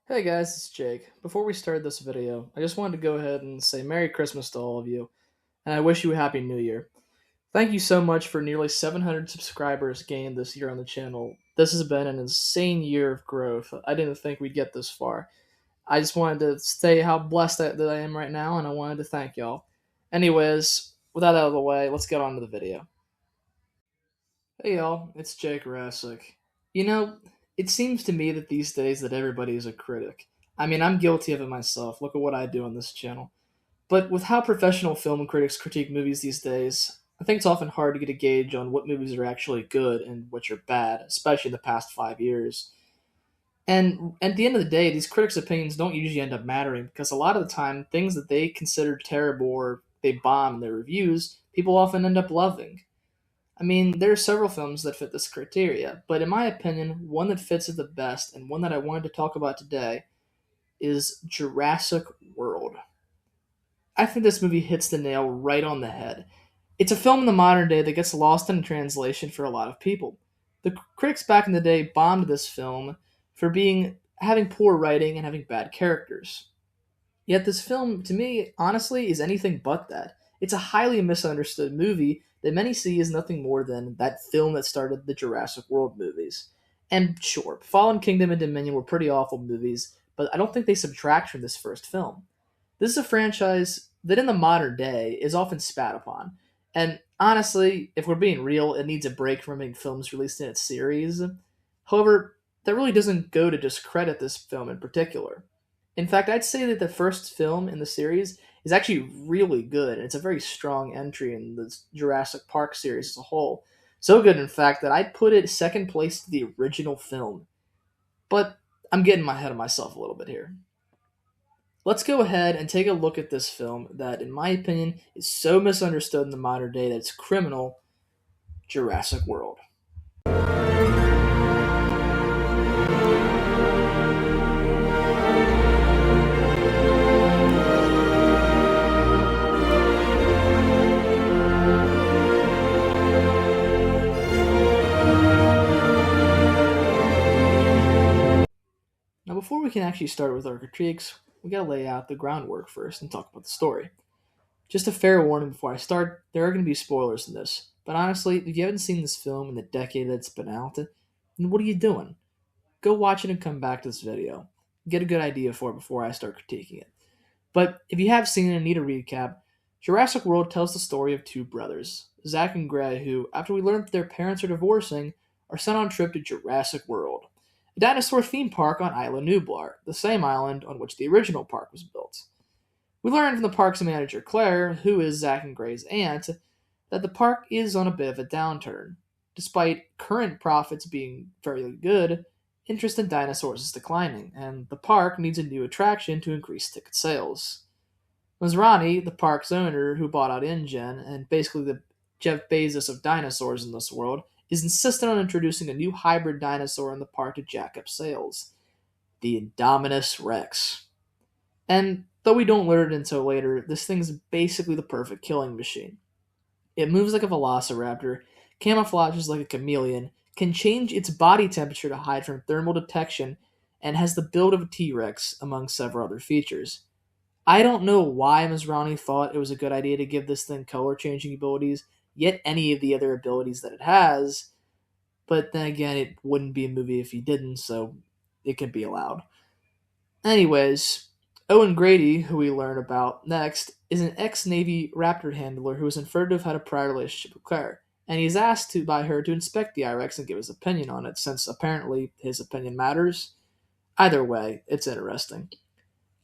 Hey guys, it's Jake. Before we start this video, I just wanted to go ahead and say Merry Christmas to all of you, and I wish you a Happy New Year. Thank you so much for nearly 700 subscribers gained this year on the channel. This has been an insane year of growth. I didn't think we'd get this far. I just wanted to say how blessed that I am right now, and I wanted to thank y'all. Anyways, with that out of the way, let's get on to the video. Hey y'all, it's Jake Jurassic. You know, it seems to me that these days that everybody is a critic. I mean, I'm guilty of it myself. Look at what I do on this channel. But with how professional film critics critique movies these days, I think it's often hard to get a gauge on what movies are actually good and which are bad, especially in the past 5 years. And at the end of the day, these critics' opinions don't usually end up mattering because a lot of the time, things that they consider terrible or they bomb in their reviews, people often end up loving. I mean, there are several films that fit this criteria, but in my opinion, one that fits it the best and one that I wanted to talk about today is Jurassic World. I think this movie hits the nail right on the head. It's a film in the modern day that gets lost in translation for a lot of people. The critics back in the day bombed this film for being having poor writing and having bad characters. Yet this film, to me, honestly, is anything but that. It's a highly misunderstood movie that many see as nothing more than that film that started the Jurassic World movies. And sure, Fallen Kingdom and Dominion were pretty awful movies, but I don't think they subtract from this first film. This is a franchise that in the modern day is often spat upon. And honestly, if we're being real, it needs a break from having films released in its series. However, that really doesn't go to discredit this film in particular. In fact, I'd say that the first film in the series is actually really good, and it's a very strong entry in the Jurassic Park series as a whole. So good, in fact, that I'd put it second place to the original film. But I'm getting my head of myself a little bit here. Let's go ahead and take a look at this film that, in my opinion, is so misunderstood in the modern day that it's criminal. Jurassic World. Now, before we can actually start with our critiques, we gotta lay out the groundwork first and talk about the story. Just a fair warning before I start, there are going to be spoilers in this. But honestly, if you haven't seen this film in the decade that it's been out, then what are you doing? Go watch it and come back to this video. Get a good idea for it before I start critiquing it. But if you have seen it and need a recap, Jurassic World tells the story of two brothers, Zach and Gray, who, after we learn that their parents are divorcing, are sent on a trip to Jurassic World, a dinosaur theme park on Isla Nublar, the same island on which the original park was built. We learn from the park's manager, Claire, who is Zach and Gray's aunt, that the park is on a bit of a downturn. Despite current profits being very good, interest in dinosaurs is declining, and the park needs a new attraction to increase ticket sales. Masrani, the park's owner who bought out InGen and basically the Jeff Bezos of dinosaurs in this world, is insistent on introducing a new hybrid dinosaur in the park to jack up sales, the Indominus Rex. And though we don't learn it until later, this thing's basically the perfect killing machine. It moves like a velociraptor, camouflages like a chameleon, can change its body temperature to hide from thermal detection, and has the build of a T Rex, among several other features. I don't know why Masrani thought it was a good idea to give this thing color changing abilities, yet any of the other abilities that it has, but then again, it wouldn't be a movie if he didn't, so it can be allowed. Anyways, Owen Grady, who we learn about next, is an ex-Navy Raptor handler who is inferred to have had a prior relationship with Claire, and he's asked by her to inspect the IREX and give his opinion on it, since apparently his opinion matters. Either way, it's interesting.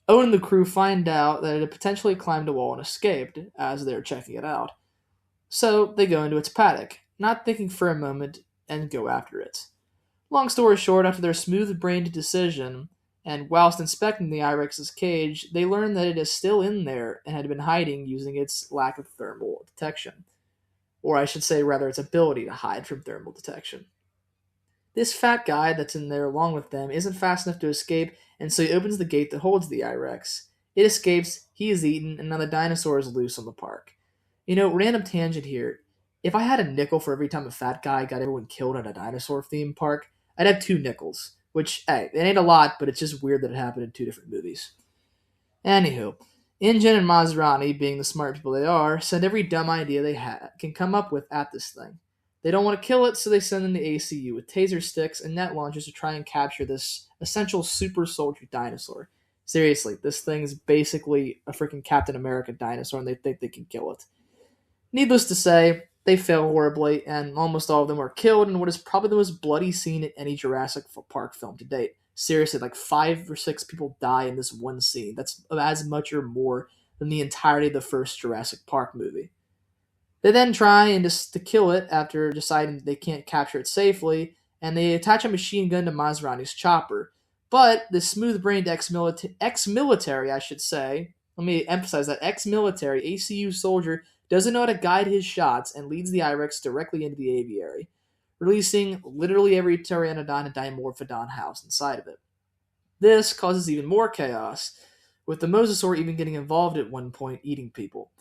Owen and the crew find out that it had potentially climbed a wall and escaped as they're checking it out. So they go into its paddock, not thinking for a moment, and go after it. Long story short, after their smooth brained decision, and whilst inspecting the Irex's cage, they learn that it is still in there and had been hiding using its lack of thermal detection. Or I should say, rather, its ability to hide from thermal detection. This fat guy that's in there along with them isn't fast enough to escape, and so he opens the gate that holds the Irex. It escapes, he is eaten, and now the dinosaur is loose on the park. Random tangent here. If I had a nickel for every time a fat guy got everyone killed at a dinosaur theme park, I'd have two nickels. Which, hey, it ain't a lot, but it's just weird that it happened in two different movies. Anywho, InGen and Maserati, being the smart people they are, send every dumb idea they can come up with at this thing. They don't want to kill it, so they send in the ACU with taser sticks and net launchers to try and capture this essential super soldier dinosaur. Seriously, this thing's basically a freaking Captain America dinosaur, and they think they can kill it. Needless to say, they fail horribly, and almost all of them are killed in what is probably the most bloody scene in any Jurassic Park film to date. Seriously, like 5 or 6 people die in this one scene. That's as much or more than the entirety of the first Jurassic Park movie. They then try and just to kill it after deciding they can't capture it safely, and they attach a machine gun to Maserati's chopper. But the smooth-brained ex-military, I should say, let me emphasize that ex-military ACU soldier doesn't know how to guide his shots and leads the I-Rex directly into the aviary, releasing literally every pteranodon and dimorphodon house inside of it. This causes even more chaos, with the mosasaur even getting involved at one point, eating people.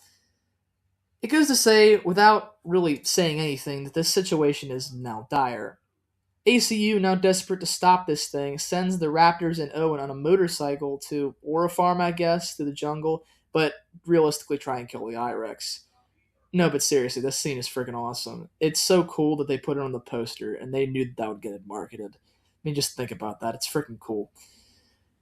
It goes to say, without really saying anything, that this situation is now dire. ACU, now desperate to stop this thing, sends the Raptors and Owen on a motorcycle to, or a farm, I guess, to the jungle, but realistically try and kill the I-Rex. No, but seriously, this scene is freaking awesome. It's so cool that they put it on the poster, and they knew that would get it marketed. I mean, just think about that. It's freaking cool.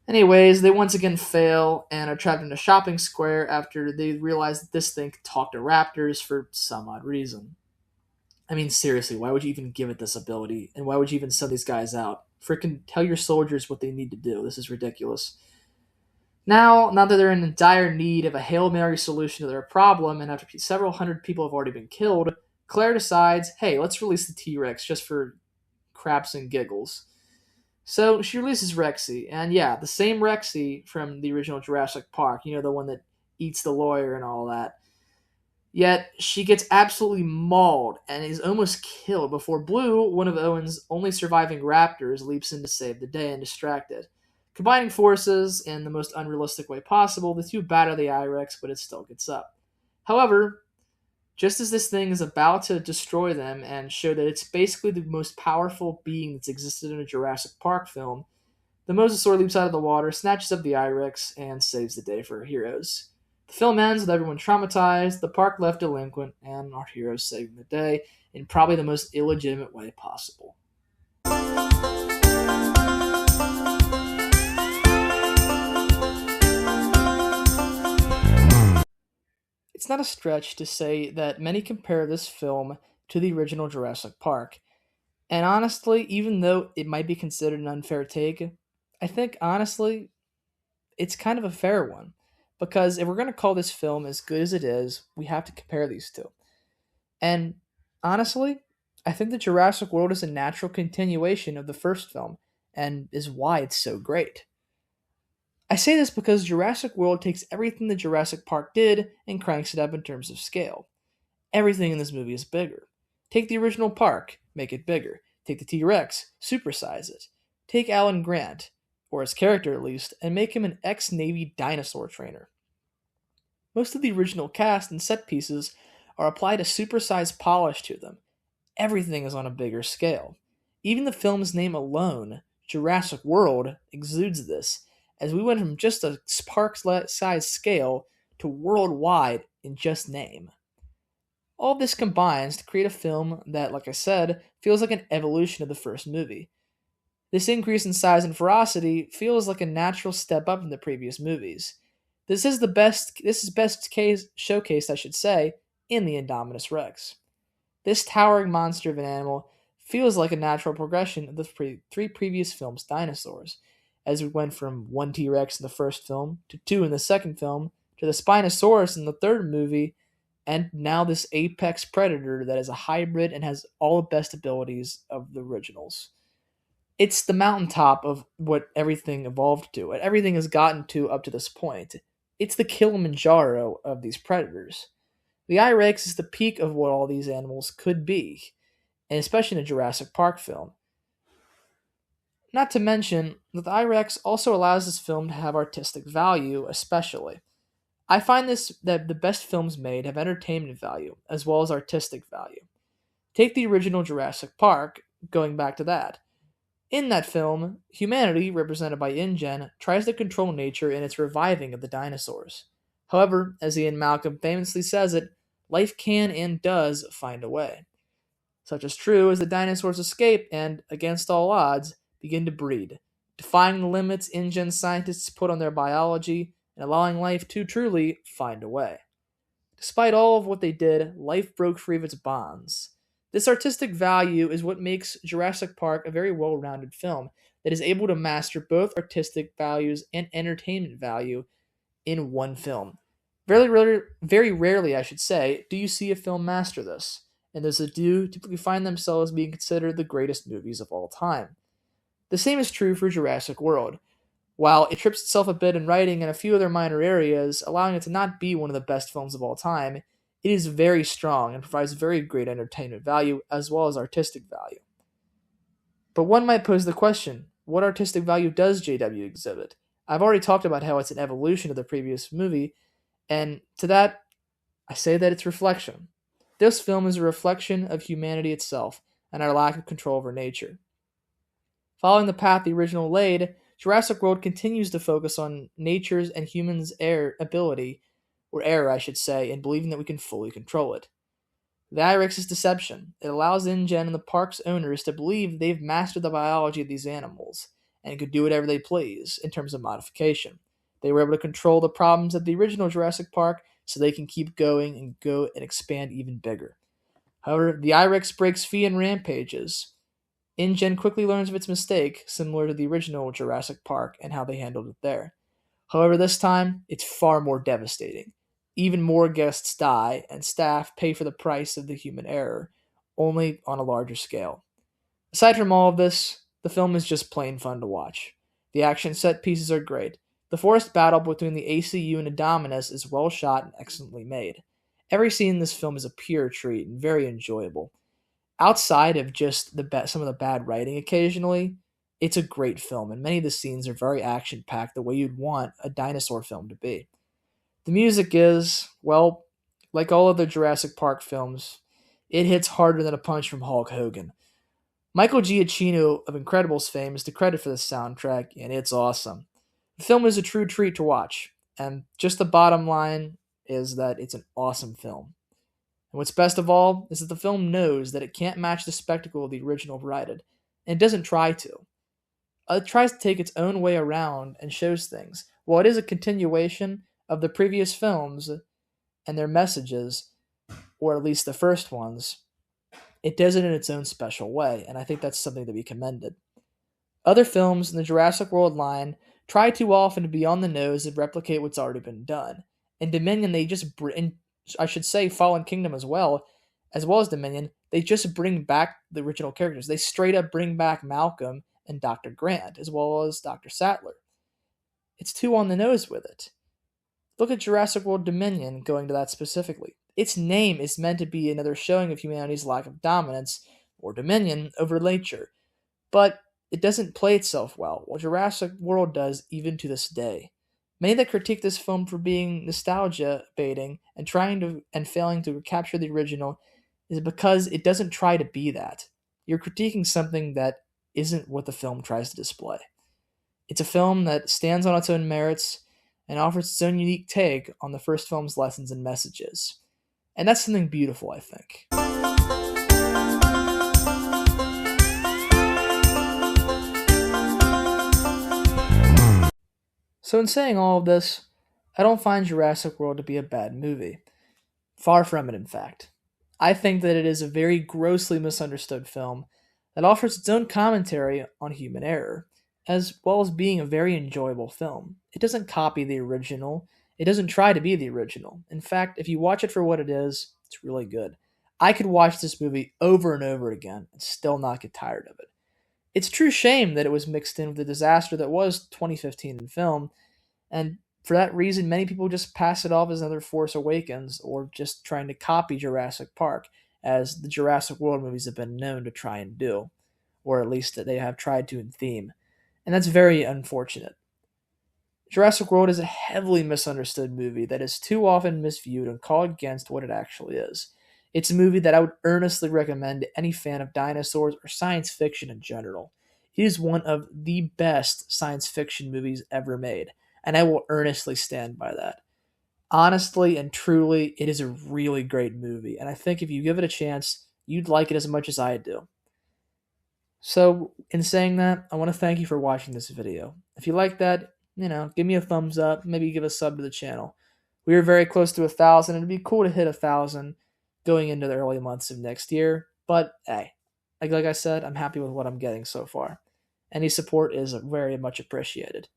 Anyways, they once again fail and are trapped in a shopping square after they realize that this thing can talk to raptors for some odd reason. I mean, seriously, why would you even give it this ability? And why would you even send these guys out? Freaking tell your soldiers what they need to do. This is ridiculous. Now that they're in dire need of a Hail Mary solution to their problem, and after several hundred people have already been killed, Claire decides, hey, let's release the T-Rex just for craps and giggles. So she releases Rexy, and yeah, the same Rexy from the original Jurassic Park, the one that eats the lawyer and all that. Yet she gets absolutely mauled and is almost killed before Blue, one of Owen's only surviving raptors, leaps in to save the day and distract it. Combining forces in the most unrealistic way possible, the two batter the I-Rex, but it still gets up. However, just as this thing is about to destroy them and show that it's basically the most powerful being that's existed in a Jurassic Park film, the mosasaur leaps out of the water, snatches up the I-Rex, and saves the day for our heroes. The film ends with everyone traumatized, the park left delinquent, and our heroes saving the day in probably the most illegitimate way possible. It's not a stretch to say that many compare this film to the original Jurassic Park. And honestly, even though it might be considered an unfair take, I think honestly, it's kind of a fair one. Because if we're going to call this film as good as it is, we have to compare these two. And honestly, I think that Jurassic World is a natural continuation of the first film, and is why it's so great. I say this because Jurassic World takes everything that Jurassic Park did and cranks it up in terms of scale. Everything in this movie is bigger. Take the original park, make it bigger. Take the T-Rex, supersize it. Take Alan Grant, or his character at least, and make him an ex-Navy dinosaur trainer. Most of the original cast and set pieces are applied a supersized polish to them. Everything is on a bigger scale. Even the film's name alone, Jurassic World, exudes this, as we went from just a park-sized scale to worldwide in just name. All of this combines to create a film that, like I said, feels like an evolution of the first movie. This increase in size and ferocity feels like a natural step up from the previous movies. This is best case showcased, I should say, in the Indominus Rex. This towering monster of an animal feels like a natural progression of the three previous films' dinosaurs, as we went from one T-Rex in the first film, to two in the second film, to the Spinosaurus in the third movie, and now this apex predator that is a hybrid and has all the best abilities of the originals. It's the mountaintop of what everything evolved to, what everything has gotten to up to this point. It's the Kilimanjaro of these predators. The I-Rex is the peak of what all these animals could be, and especially in a Jurassic Park film. Not to mention that the I-Rex also allows this film to have artistic value, especially. I find this that the best films made have entertainment value as well as artistic value. Take the original Jurassic Park, going back to that. In that film, humanity, represented by InGen, tries to control nature in its reviving of the dinosaurs. However, as Ian Malcolm famously says it, life can and does find a way. Such is true as the dinosaurs escape and, against all odds, begin to breed, defying the limits InGen scientists put on their biology and allowing life to truly find a way. Despite all of what they did, life broke free of its bonds. This artistic value is what makes Jurassic Park a very well rounded film that is able to master both artistic values and entertainment value in one film. Very rarely, I should say, do you see a film master this, and those that do typically find themselves being considered the greatest movies of all time. The same is true for Jurassic World. While it trips itself a bit in writing and a few other minor areas, allowing it to not be one of the best films of all time, it is very strong and provides very great entertainment value as well as artistic value. But one might pose the question, what artistic value does JW exhibit? I've already talked about how it's an evolution of the previous movie, and to that, I say that it's reflection. This film is a reflection of humanity itself and our lack of control over nature. Following the path the original laid, Jurassic World continues to focus on nature's and humans' ability, or error, I should say, in believing that we can fully control it. The IREX is deception. It allows InGen and the park's owners to believe they've mastered the biology of these animals and could do whatever they please in terms of modification. They were able to control the problems at the original Jurassic Park so they can keep going and go and expand even bigger. However, the IREX breaks free and rampages. InGen quickly learns of its mistake, similar to the original Jurassic Park and how they handled it there. However, this time, it's far more devastating. Even more guests die, and staff pay for the price of the human error, only on a larger scale. Aside from all of this, the film is just plain fun to watch. The action set pieces are great. The forest battle between the ACU and Indominus is well shot and excellently made. Every scene in this film is a pure treat and very enjoyable. Outside of just some of the bad writing occasionally, it's a great film, and many of the scenes are very action-packed the way you'd want a dinosaur film to be. The music is, well, like all other Jurassic Park films, it hits harder than a punch from Hulk Hogan. Michael Giacchino of Incredibles fame is the credit for this soundtrack, and it's awesome. The film is a true treat to watch, and just the bottom line is that it's an awesome film. And what's best of all is that the film knows that it can't match the spectacle the original provided, and it doesn't try to. It tries to take its own way around and shows things. While it is a continuation of the previous films and their messages, or at least the first ones, it does it in its own special way, and I think that's something to be commended. Other films in the Jurassic World line try too often to be on the nose and replicate what's already been done. In Dominion, I should say Fallen Kingdom as well as Dominion, they just bring back the original characters. They straight up bring back Malcolm and Dr. Grant, as well as Dr. Sattler. It's too on the nose with it. Look at Jurassic World Dominion, going to that specifically. Its name is meant to be another showing of humanity's lack of dominance, or dominion, over nature. But it doesn't play itself well, while Jurassic World does even to this day. Many that critique this film for being nostalgia baiting and failing to capture the original is because it doesn't try to be that. You're critiquing something that isn't what the film tries to display. It's a film that stands on its own merits and offers its own unique take on the first film's lessons and messages. And that's something beautiful, I think. So in saying all of this, I don't find Jurassic World to be a bad movie. Far from it, in fact. I think that it is a very grossly misunderstood film that offers its own commentary on human error, as well as being a very enjoyable film. It doesn't copy the original. It doesn't try to be the original. In fact, if you watch it for what it is, it's really good. I could watch this movie over and over again and still not get tired of it. It's a true shame that it was mixed in with the disaster that was 2015 in film, and for that reason, many people just pass it off as another Force Awakens or just trying to copy Jurassic Park, as the Jurassic World movies have been known to try and do, or at least that they have tried to in theme, and that's very unfortunate. Jurassic World is a heavily misunderstood movie that is too often misviewed and called against what it actually is. It's a movie that I would earnestly recommend to any fan of dinosaurs or science fiction in general. It is one of the best science fiction movies ever made, and I will earnestly stand by that. Honestly and truly, it is a really great movie, and I think if you give it a chance, you'd like it as much as I do. So, in saying that, I want to thank you for watching this video. If you like that, give me a thumbs up, maybe give a sub to the channel. We are very close to 1,000, and it'd be cool to hit 1,000 going into the early months of next year. But hey, like I said, I'm happy with what I'm getting so far. Any support is very much appreciated.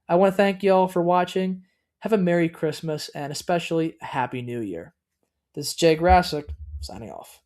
I want to thank y'all for watching. Have a Merry Christmas and especially a Happy New Year. This is Jay Grassick, signing off.